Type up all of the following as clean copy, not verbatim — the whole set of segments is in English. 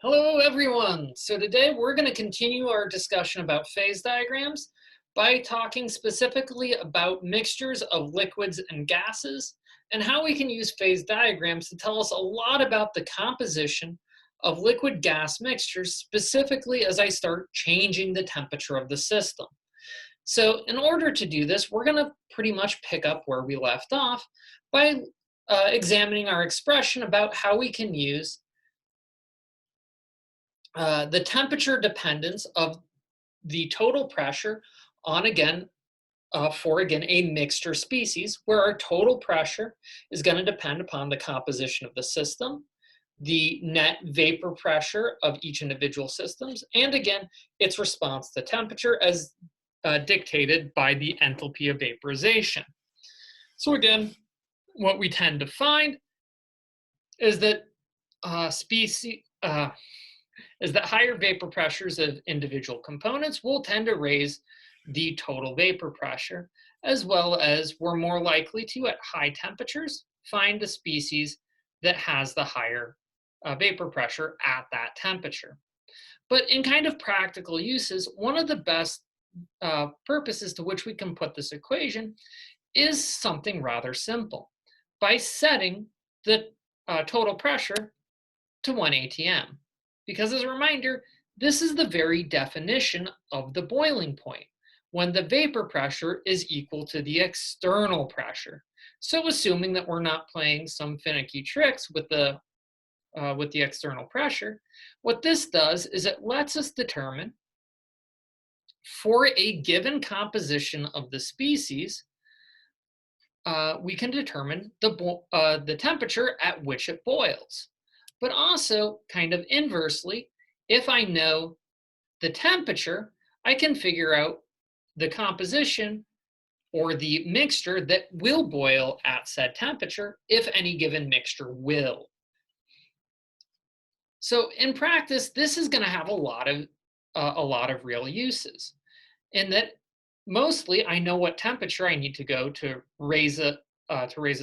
Hello everyone! So today we're going to continue our discussion about phase diagrams by talking specifically about mixtures of liquids and gases and how we can use phase diagrams to tell us a lot about the composition of liquid gas mixtures, specifically as I start changing the temperature of the system. So in order to do this, we're going to pretty much pick up where we left off by examining our expression about how we can use the temperature dependence of the total pressure on for a mixture species, where our total pressure is going to depend upon the composition of the system, the net vapor pressure of each individual systems, and again, its response to temperature as dictated by the enthalpy of vaporization. So again, what we tend to find is that higher vapor pressures of individual components will tend to raise the total vapor pressure, as well as we're more likely to, at high temperatures, find a species that has the higher vapor pressure at that temperature. But in kind of practical uses, one of the best purposes to which we can put this equation is something rather simple, by setting the total pressure to 1 atm. Because as a reminder, this is the very definition of the boiling point, when the vapor pressure is equal to the external pressure. So assuming that we're not playing some finicky tricks with the external pressure, what this does is it lets us determine, for a given composition of the species, we can determine the temperature at which it boils. But also, kind of inversely, if I know the temperature, I can figure out the composition or the mixture that will boil at said temperature, if any given mixture will. So in practice, this is going to have a lot of real uses, in that mostly I know what temperature I need to go to raise a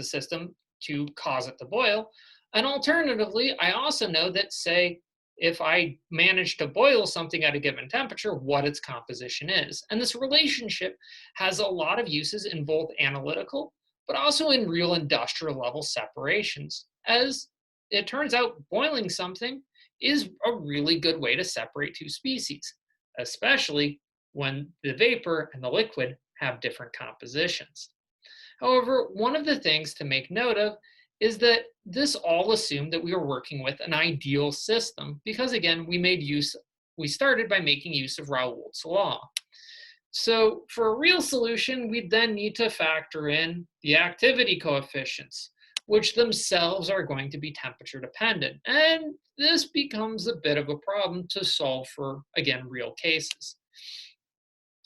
system to cause it to boil. And alternatively, I also know that, say, if I manage to boil something at a given temperature, what its composition is. And this relationship has a lot of uses in both analytical, but also in real industrial level separations. As it turns out, boiling something is a really good way to separate two species, especially when the vapor and the liquid have different compositions. However, one of the things to make note of is that this all assumed that we were working with an ideal system, because again, we started by making use of Raoult's law. So for a real solution, we then need to factor in the activity coefficients, which themselves are going to be temperature dependent. And this becomes a bit of a problem to solve for, again, real cases.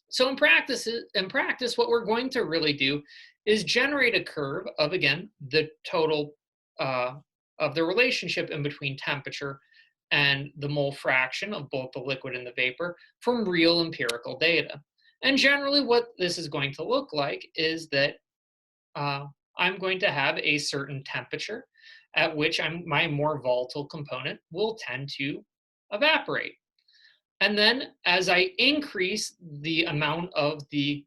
So in practice, what we're going to really do is generate a curve of, again, the total of the relationship in between temperature and the mole fraction of both the liquid and the vapor from real empirical data. And generally what this is going to look like is that I'm going to have a certain temperature at which my more volatile component will tend to evaporate. And then as I increase the amount of the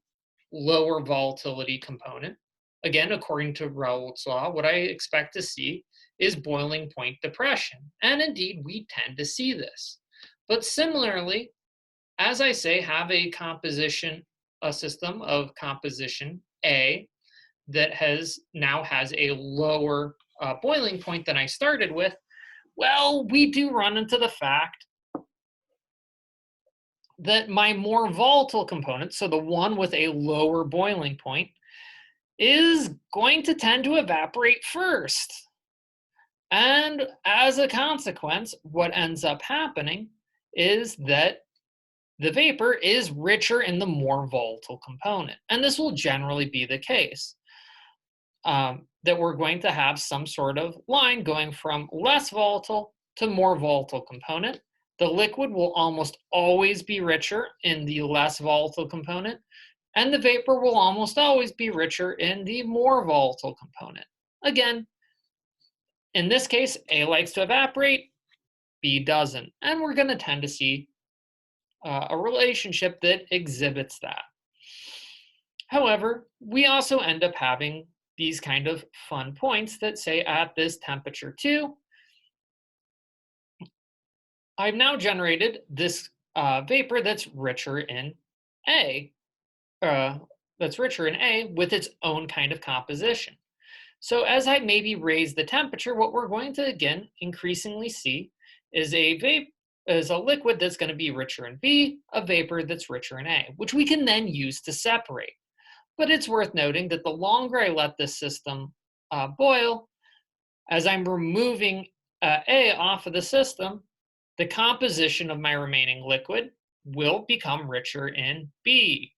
lower volatility component, again, according to Raoult's law, what I expect to see is boiling point depression. And indeed, we tend to see this. But similarly, as I say, have a system of composition A that now has a lower boiling point than I started with, well, we do run into the fact that my more volatile component, so the one with a lower boiling point, is going to tend to evaporate first. And as a consequence, what ends up happening is that the vapor is richer in the more volatile component. And this will generally be the case, that we're going to have some sort of line going from less volatile to more volatile component. The liquid will almost always be richer in the less volatile component, and the vapor will almost always be richer in the more volatile component. Again, in this case, A likes to evaporate, B doesn't. And we're going to tend to see a relationship that exhibits that. However, we also end up having these kind of fun points that say at this temperature 2, I've now generated this vapor that's richer in A, uh, with its own kind of composition. So as I maybe raise the temperature, what we're going to again increasingly see is a liquid that's going to be richer in B, a vapor that's richer in A, which we can then use to separate. But it's worth noting that the longer I let this system boil, as I'm removing A off of the system, the composition of my remaining liquid will become richer in B,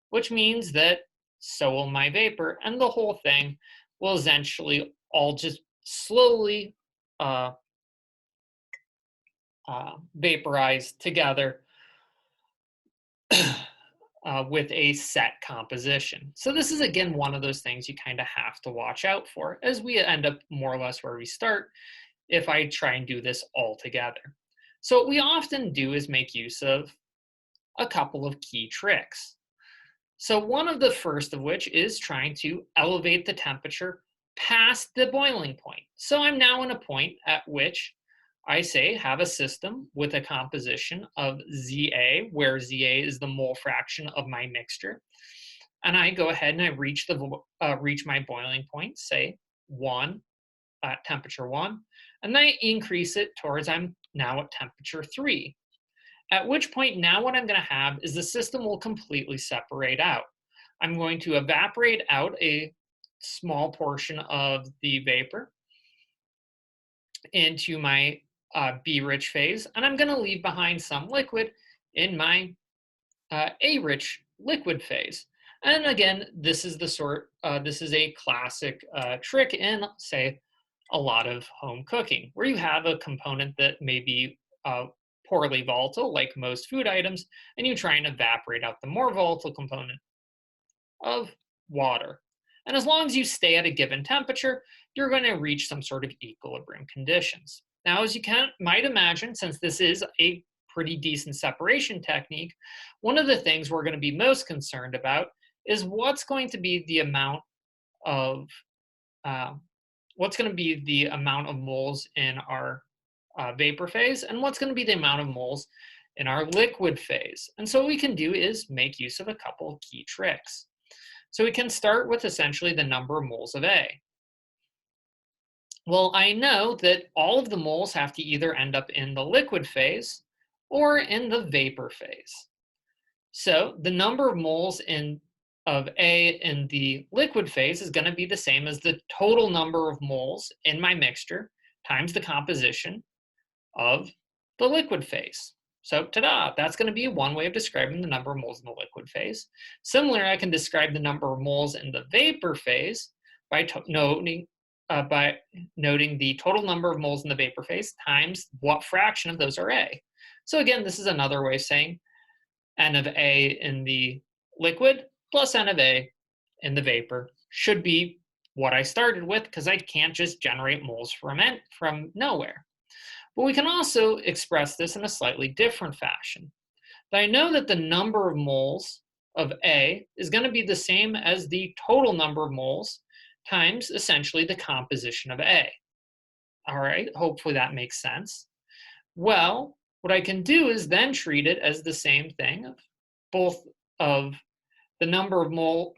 which means that so will my vapor, and the whole thing will essentially all just slowly uh, vaporize together with a set composition. So this is again one of those things you kind of have to watch out for as we end up more or less where we start if I try and do this all together. So what we often do is make use of a couple of key tricks. So one of the first of which is trying to elevate the temperature past the boiling point. So I'm now in a point at which I say have a system with a composition of ZA, where ZA is the mole fraction of my mixture. And I go ahead and I reach my boiling point, say 1 at temperature 1, and then I increase it towards I'm now at temperature 3. At which point now what I'm going to have is the system will completely separate out. I'm going to evaporate out a small portion of the vapor into my B-rich phase, and I'm going to leave behind some liquid in my A-rich liquid phase. And again, this is a classic trick in, say, a lot of home cooking, where you have a component that may be poorly volatile, like most food items, and you try and evaporate out the more volatile component of water. And as long as you stay at a given temperature, you're going to reach some sort of equilibrium conditions. Now, as you might imagine, since this is a pretty decent separation technique, one of the things we're going to be most concerned about is what's going to be the amount of moles in our vapor phase, and what's going to be the amount of moles in our liquid phase. And so what we can do is make use of a couple of key tricks. So we can start with essentially the number of moles of A. Well, I know that all of the moles have to either end up in the liquid phase or in the vapor phase. So the number of moles of A in the liquid phase is going to be the same as the total number of moles in my mixture times the composition of the liquid phase. So ta-da, that's going to be one way of describing the number of moles in the liquid phase. Similarly, I can describe the number of moles in the vapor phase by noting the total number of moles in the vapor phase times what fraction of those are A. So again, this is another way of saying N of A in the liquid plus N of A in the vapor should be what I started with, because I can't just generate moles from nowhere. But we can also express this in a slightly different fashion. I know that the number of moles of A is going to be the same as the total number of moles times essentially the composition of A. All right, hopefully that makes sense. Well, what I can do is then treat it as the same thing of both of the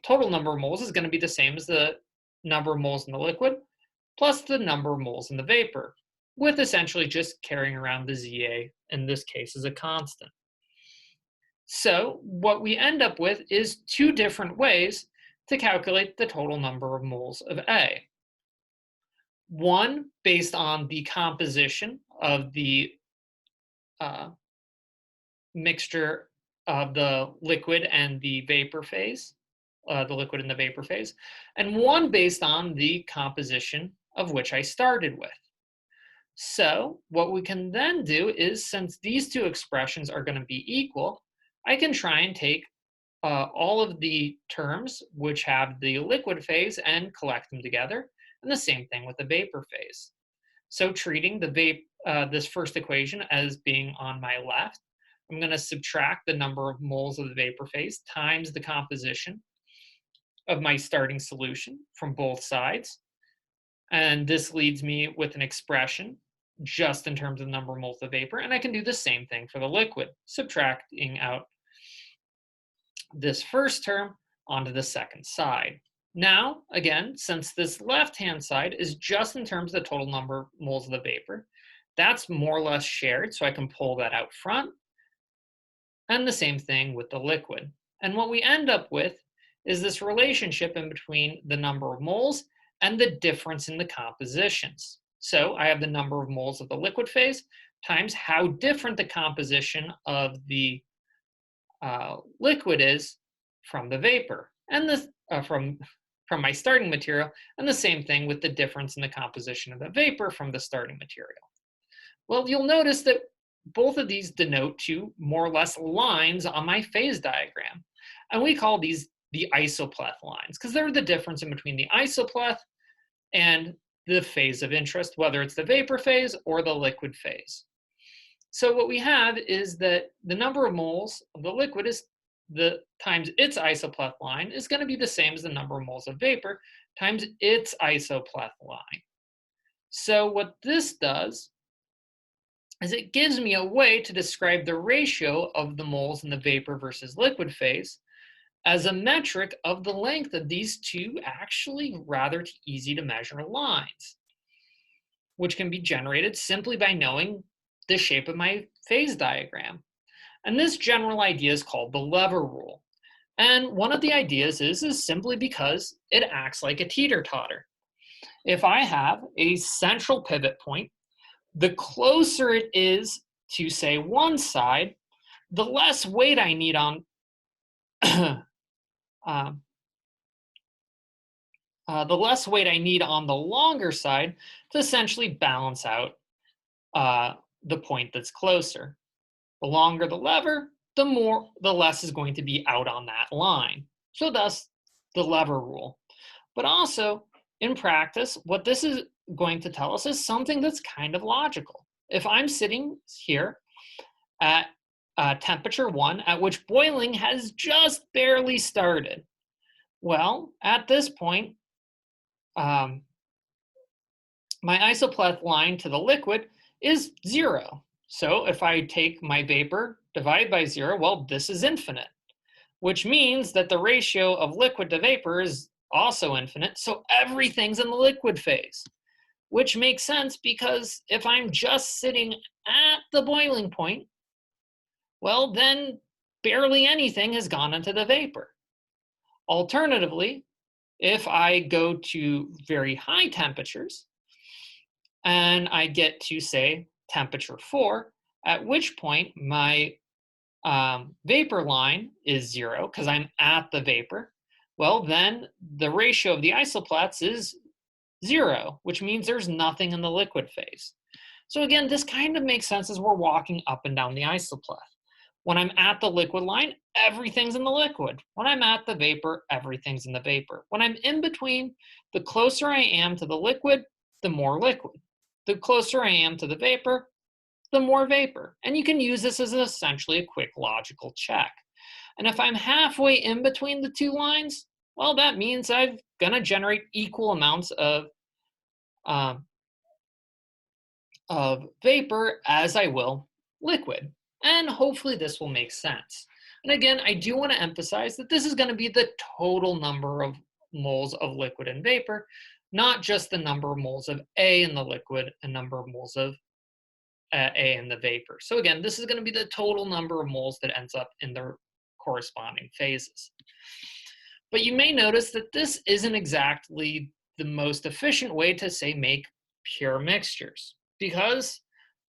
total number of moles is going to be the same as the number of moles in the liquid plus the number of moles in the vapor, with essentially just carrying around the ZA, in this case, as a constant. So what we end up with is two different ways to calculate the total number of moles of A. One based on the composition of the mixture of the liquid and the vapor phase, and one based on the composition of which I started with. So what we can then do is, since these two expressions are going to be equal, I can try and take all of the terms which have the liquid phase and collect them together, and the same thing with the vapor phase. So treating the this first equation as being on my left. I'm going to subtract the number of moles of the vapor phase times the composition of my starting solution from both sides. And this leads me with an expression just in terms of the number of moles of vapor. And I can do the same thing for the liquid, subtracting out this first term onto the second side. Now, again, since this left-hand side is just in terms of the total number of moles of the vapor, that's more or less shared, so I can pull that out front. And the same thing with the liquid. And what we end up with is this relationship in between the number of moles and the difference in the compositions. So I have the number of moles of the liquid phase times how different the composition of the liquid is from the vapor, and from my starting material, and the same thing with the difference in the composition of the vapor from the starting material. Well, you'll notice that both of these denote two more or less lines on my phase diagram, and we call these the isopleth lines because they're the difference in between the isopleth and the phase of interest, whether it's the vapor phase or the liquid phase. So what we have is that the number of moles of the liquid is the times its isopleth line is going to be the same as the number of moles of vapor times its isopleth line. So what this does is it gives me a way to describe the ratio of the moles in the vapor versus liquid phase as a metric of the length of these two actually rather easy to measure lines, which can be generated simply by knowing the shape of my phase diagram. And this general idea is called the lever rule. And one of the ideas is simply because it acts like a teeter-totter. If I have a central pivot point, the closer it is to, say, one side, the less weight I need on the less weight I need on the longer side to essentially balance out the point that's closer. The longer the lever, the less is going to be out on that line. So thus the lever rule. But also in practice, what this is going to tell us is something that's kind of logical. If I'm sitting here at temperature 1 at which boiling has just barely started, well, at this point, my isopleth line to the liquid is 0. So if I take my vapor, divide by 0, well, this is infinite, which means that the ratio of liquid to vapor is also infinite. So everything's in the liquid phase, which makes sense because if I'm just sitting at the boiling point, well, then barely anything has gone into the vapor. Alternatively, if I go to very high temperatures and I get to, say, temperature 4, at which point my vapor line is 0 because I'm at the vapor, well, then the ratio of the isopleths is 0, which means there's nothing in the liquid phase. So again, this kind of makes sense as we're walking up and down the isopleth. When I'm at the liquid line, everything's in the liquid. When I'm at the vapor, everything's in the vapor. When I'm in between, the closer I am to the liquid, the more liquid. The closer I am to the vapor, the more vapor. And you can use this as essentially a quick logical check. And if I'm halfway in between the two lines, well, that means I'm going to generate equal amounts of vapor as I will liquid. And hopefully this will make sense. And again, I do want to emphasize that this is going to be the total number of moles of liquid and vapor, not just the number of moles of A in the liquid and number of moles of A in the vapor. So again, this is going to be the total number of moles that ends up in their corresponding phases. But you may notice that this isn't exactly the most efficient way to, say, make pure mixtures, because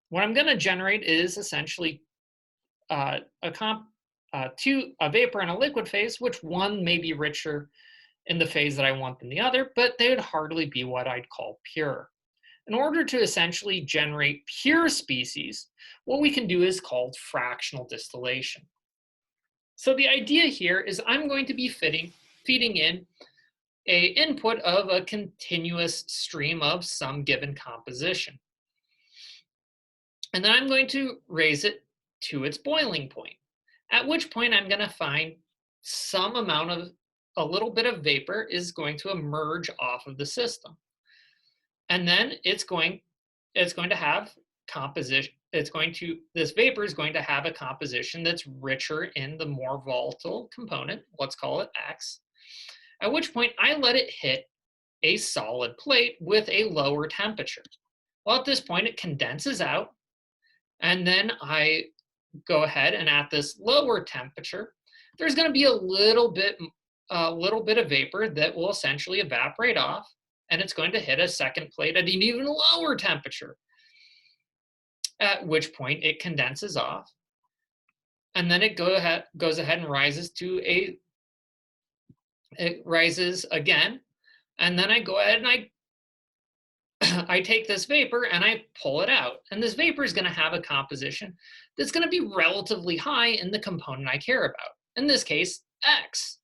what I'm going to generate is essentially a vapor and a liquid phase, which one may be richer in the phase that I want than the other, but they would hardly be what I'd call pure. In order to essentially generate pure species, what we can do is called fractional distillation. So the idea here is I'm going to be feeding in an input of a continuous stream of some given composition. And then I'm going to raise it to its boiling point, at which point I'm going to find some amount of a little bit of vapor is going to emerge off of the system. And then it's going to have composition this vapor is going to have a composition that's richer in the more volatile component, let's call it X, at which point I let it hit a solid plate with a lower temperature. Well, at this point it condenses out, and then I go ahead and at this lower temperature, there's going to be a little bit of vapor that will essentially evaporate off, and it's going to hit a second plate at an even lower temperature, at which point it condenses off, and then it goes ahead and it rises again, and then I go ahead and I take this vapor and I pull it out. And this vapor is going to have a composition that's going to be relatively high in the component I care about. In this case, X.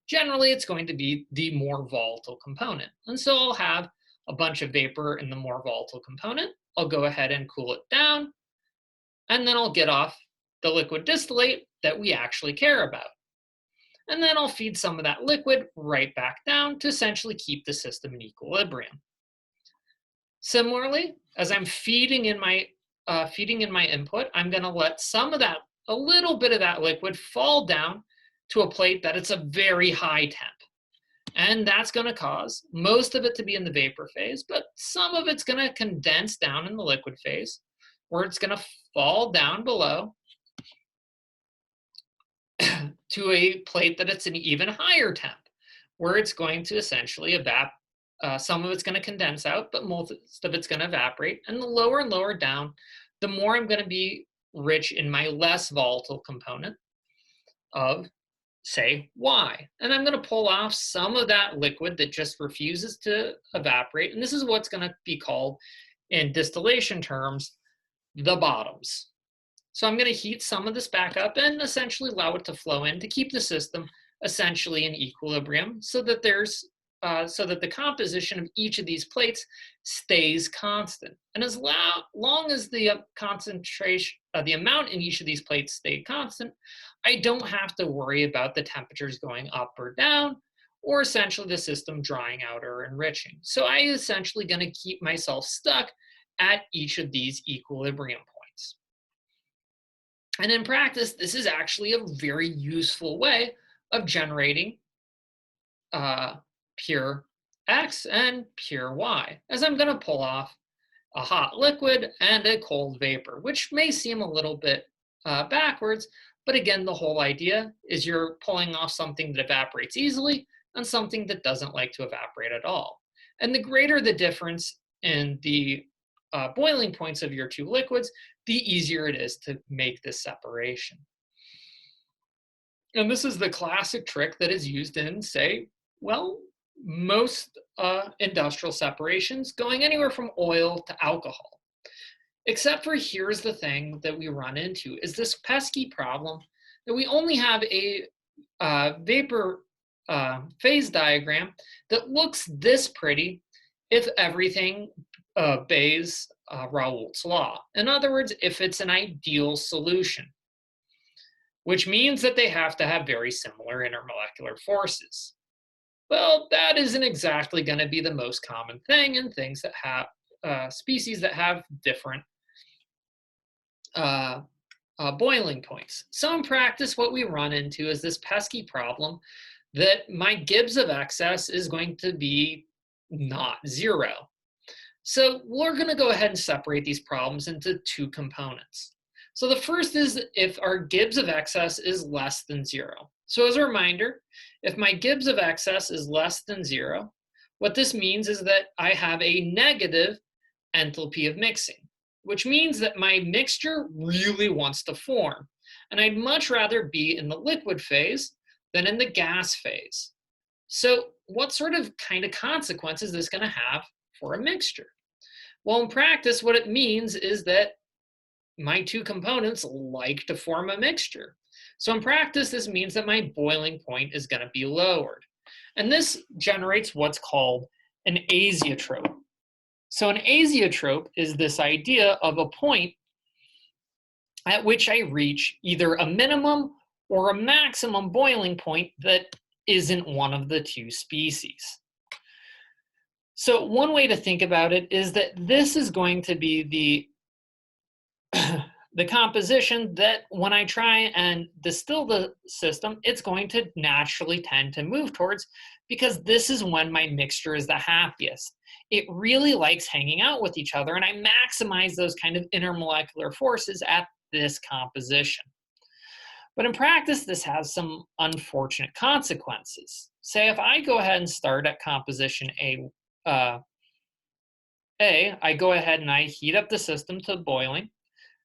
Generally, it's going to be the more volatile component. And so I'll have a bunch of vapor in the more volatile component. I'll go ahead and cool it down, and then I'll get off the liquid distillate that we actually care about. And then I'll feed some of that liquid right back down to essentially keep the system in equilibrium. Similarly, as I'm feeding in my input, I'm going to let a little bit of that liquid fall down to a plate that it's a very high temp. And that's going to cause most of it to be in the vapor phase, but some of it's going to condense down in the liquid phase, where it's going to fall down below to a plate that it's an even higher temp, where it's going to essentially some of it's going to condense out, but most of it's going to evaporate. And the lower and lower down, the more I'm going to be rich in my less volatile component of, say, Y. And I'm going to pull off some of that liquid that just refuses to evaporate. And this is what's going to be called, in distillation terms, the bottoms. So I'm going to heat some of this back up and essentially allow it to flow in to keep the system essentially in equilibrium, so that the composition of each of these plates stays constant. And as long as the concentration, the amount in each of these plates stay constant, I don't have to worry about the temperatures going up or down, or essentially the system drying out or enriching. So I essentially going to keep myself stuck at each of these equilibrium points. And in practice, this is actually a very useful way of generating pure X and pure Y, as I'm going to pull off a hot liquid and a cold vapor, which may seem a little bit backwards, but again, the whole idea is you're pulling off something that evaporates easily and something that doesn't like to evaporate at all. And the greater the difference in the boiling points of your two liquids, the easier it is to make this separation. And this is the classic trick that is used in, say, well, most industrial separations, going anywhere from oil to alcohol. Except for, here's the thing that we run into, is this pesky problem that we only have a vapor phase diagram that looks this pretty if everything obeys Raoult's law. In other words, if it's an ideal solution, which means that they have to have very similar intermolecular forces. Well, that isn't exactly going to be the most common thing in things that have species that have different boiling points. So in practice, what we run into is this pesky problem that my Gibbs of excess is going to be not zero. So we're going to go ahead and separate these problems into two components. So the first is if our Gibbs of excess is less than zero. So as a reminder, if my Gibbs of excess is less than zero, what this means is that I have a negative enthalpy of mixing, which means that my mixture really wants to form. And I'd much rather be in the liquid phase than in the gas phase. So what sort of kind of consequences is this going to have for a mixture? Well, in practice, what it means is that my two components like to form a mixture. So in practice, this means that my boiling point is going to be lowered. And this generates what's called an azeotrope. So an azeotrope is this idea of a point at which I reach either a minimum or a maximum boiling point that isn't one of the two species. So one way to think about it is that this is going to be the composition that when I try and distill the system, it's going to naturally tend to move towards, because this is when my mixture is the happiest. It really likes hanging out with each other, and I maximize those kind of intermolecular forces at this composition. But in practice, this has some unfortunate consequences. Say if I go ahead and start at composition uh, I go ahead and I heat up the system to boiling,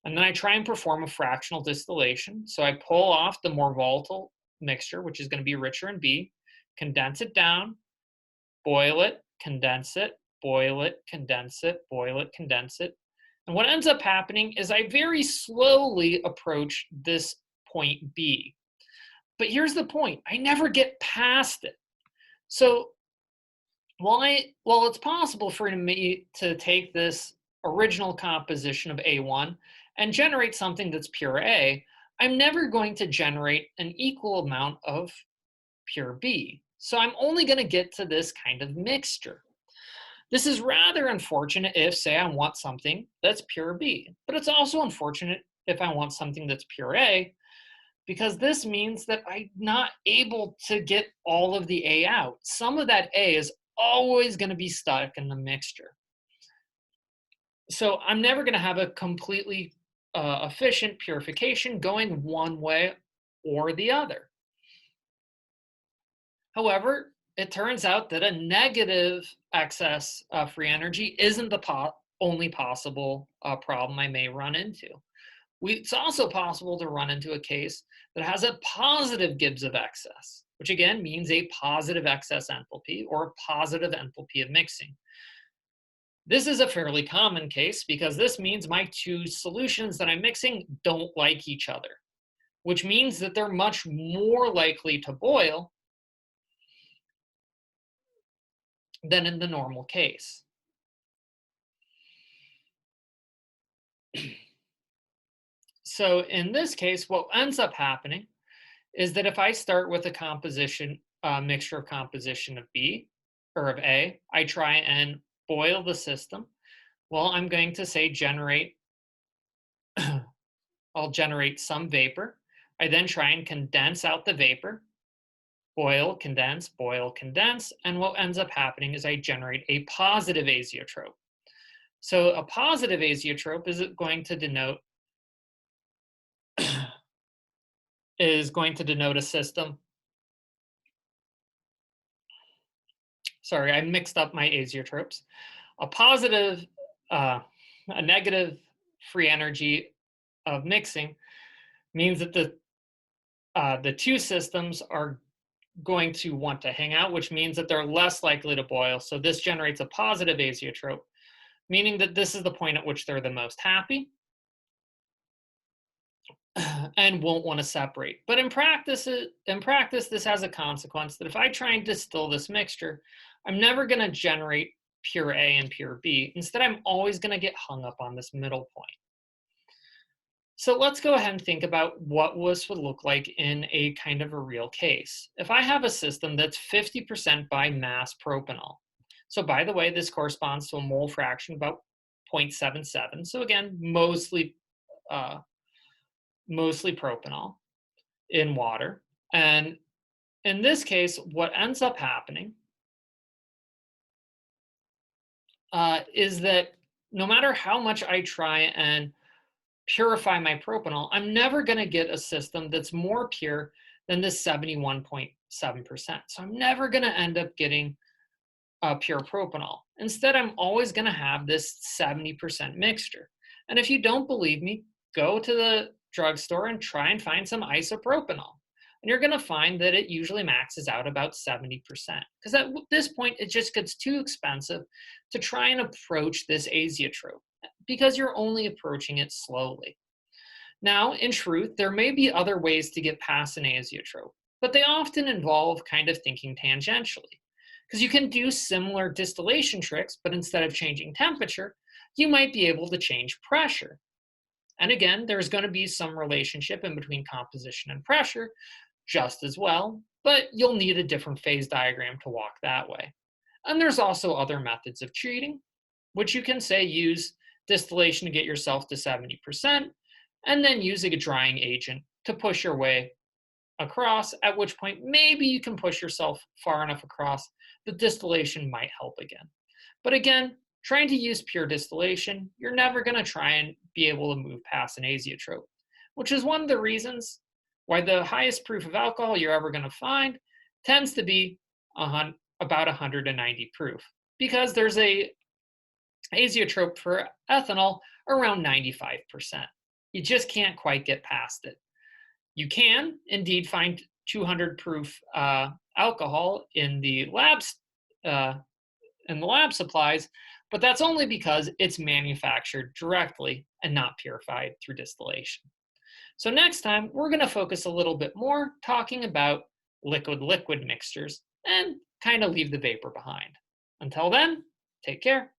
and then I try and perform a fractional distillation. So I pull off the more volatile mixture, which is going to be richer in B, condense it down, boil it, condense it, boil it, condense it, boil it, condense it. And what ends up happening is I very slowly approach this point B. But here's the point, I never get past it. So while it's possible for me to take this original composition of A1 and generate something that's pure A, I'm never going to generate an equal amount of pure B. So I'm only going to get to this kind of mixture. This is rather unfortunate if, say, I want something that's pure B, but it's also unfortunate if I want something that's pure A, because this means that I'm not able to get all of the A out. Some of that A is always going to be stuck in the mixture. So I'm never going to have a completely efficient purification going one way or the other. However, it turns out that a negative excess free energy isn't the only possible problem I may run into. It's also possible to run into a case that has a positive Gibbs of excess, which again means a positive excess enthalpy or a positive enthalpy of mixing. This is a fairly common case because this means my two solutions that I'm mixing don't like each other, which means that they're much more likely to boil than in the normal case. So in this case, what ends up happening is that if I start with a composition, mixture of composition of B or of A, I try and boil the system. Well, I'm going to say I'll generate some vapor. I then try and condense out the vapor, boil, condense, and what ends up happening is I generate a positive azeotrope. So a positive azeotrope is going to denote a system. Sorry, I mixed up my azeotropes. A negative free energy of mixing means that the two systems are going to want to hang out, which means that they're less likely to boil. So this generates a positive azeotrope, meaning that this is the point at which they're the most happy and won't want to separate. But in practice, this has a consequence that if I try and distill this mixture, I'm never going to generate pure A and pure B. Instead, I'm always going to get hung up on this middle point. So let's go ahead and think about what this would look like in a kind of a real case. If I have a system that's 50% by mass propanol. So by the way, this corresponds to a mole fraction about 0.77. So again, mostly propanol in water. And in this case, what ends up happening is that no matter how much I try and purify my propanol, I'm never going to get a system that's more pure than this 71.7%. So I'm never going to end up getting pure propanol. Instead, I'm always going to have this 70% mixture. And if you don't believe me, go to the drugstore and try and find some isopropanol. And you're going to find that it usually maxes out about 70%. Because at this point, it just gets too expensive to try and approach this azeotrope, because you're only approaching it slowly. Now, in truth, there may be other ways to get past an azeotrope, but they often involve kind of thinking tangentially. Because you can do similar distillation tricks, but instead of changing temperature, you might be able to change pressure. And again, there's going to be some relationship in between composition and pressure just as well, but you'll need a different phase diagram to walk that way. And there's also other methods of treating, which you can say use distillation to get yourself to 70%, and then using a drying agent to push your way across, at which point maybe you can push yourself far enough across that distillation might help again. But again, trying to use pure distillation, you're never going to try and be able to move past an azeotrope, which is one of the reasons why the highest proof of alcohol you're ever going to find tends to be about 190 proof, because there's a azeotrope for ethanol around 95%. You just can't quite get past it. You can indeed find 200 proof alcohol uh, in the lab supplies, but that's only because it's manufactured directly and not purified through distillation. So next time, we're going to focus a little bit more talking about liquid-liquid mixtures and kind of leave the vapor behind. Until then, take care.